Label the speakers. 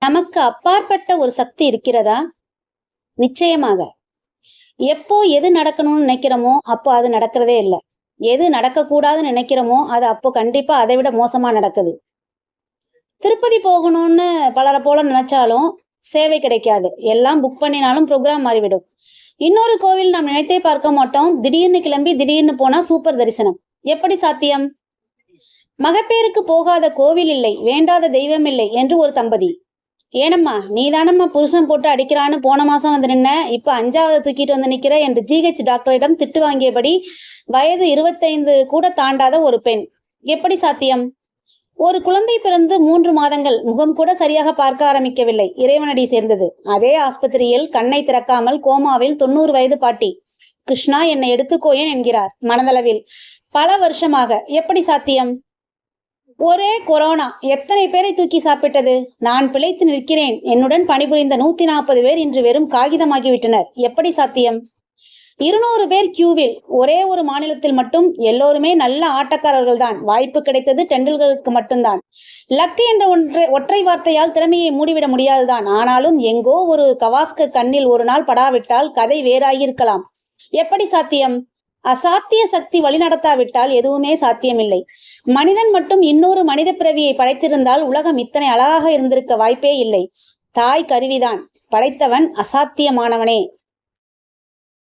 Speaker 1: நமக்கு அப்பாற்பட்ட ஒரு சக்தி இருக்கிறதா? நிச்சயமாக. எப்போ எது நடக்கணும்னு நினைக்கிறோமோ அப்போ அது நடக்கிறதே இல்ல. எது நடக்கக்கூடாதுன்னு நினைக்கிறோமோ அது அப்போ கண்டிப்பா அதை விட மோசமா நடக்குது. திருப்பதி போகணும்னு பலரை போல நினைச்சாலும் சேவை கிடைக்காது. எல்லாம் புக் பண்ணினாலும் ப்ரோக்ராம் மாறிவிடும். இன்னொரு கோவில் நாம் நினைத்தே பார்க்க மாட்டோம். திடீர்னு கிளம்பி திடீர்னு போனா சூப்பர் தரிசனம். எப்படி சாத்தியம்? மகப்பேருக்கு போகாத கோவில் இல்லை, வேண்டாத தெய்வம் இல்லை என்று ஒரு தம்பதி. ஏனம்மா நீதானம்மா புருஷன் போட்டு அடிக்கிறான்னு போன மாசம் வந்து நின்ன, இப்ப 5வது தூக்கிட்டு வந்து நிக்கிற என்று ஜிஹெச் டாக்டரிடம் திட்டு வாங்கியபடி வயது 25 கூட தாண்டாத ஒரு பெண். எப்படி சாத்தியம்? ஒரு குழந்தை பிறந்து 3 மாதங்கள், முகம் கூட சரியாக பார்க்க ஆரம்பிக்கவில்லை. இறைவனடி சேர்ந்தது. அதே ஆஸ்பத்திரியில் கண்ணை திறக்காமல் கோமாவில் 90 வயது பாட்டி. கிருஷ்ணா என்னை எடுத்துக்கோயேன் என்கிறார் மனதளவில். பல வருஷமாக. எப்படி சாத்தியம்? ஒரே கொரோனா எத்தனை பேரை தூக்கி சாப்பிட்டது? நான் பிழைத்து நிற்கிறேன். என்னுடன் பணிபுரிந்த 140 பேர் இன்று வெறும் காகிதமாகிவிட்டனர். எப்படி சாத்தியம்? 200 பேர் கியூவில். ஒரே ஒரு மாநிலத்தில் மட்டும் எல்லோருமே நல்ல ஆட்டக்காரர்கள் தான். வாய்ப்பு கிடைத்தது டெண்டுல்கருக்கு மட்டும்தான். லக்கு என்ற ஒற்றை வார்த்தையால் திறமையை மூடிவிட முடியாதுதான். ஆனாலும் எங்கோ ஒரு கவாஸ்கர் கண்ணில் ஒரு நாள் படாவிட்டால் கதை வேறாகியிருக்கலாம். எப்படி சாத்தியம்? அசாத்திய சக்தி வழிநடத்தாவிட்டால் எதுவுமே சாத்தியமில்லை. மனிதன் மட்டும் இன்னொரு மனித பிறவியை படைத்திருந்தால் உலகம் இத்தனை அழகாக இருந்திருக்க வாய்ப்பே இல்லை. தாய் கருவிதான். படைத்தவன் அசாத்தியமானவனே.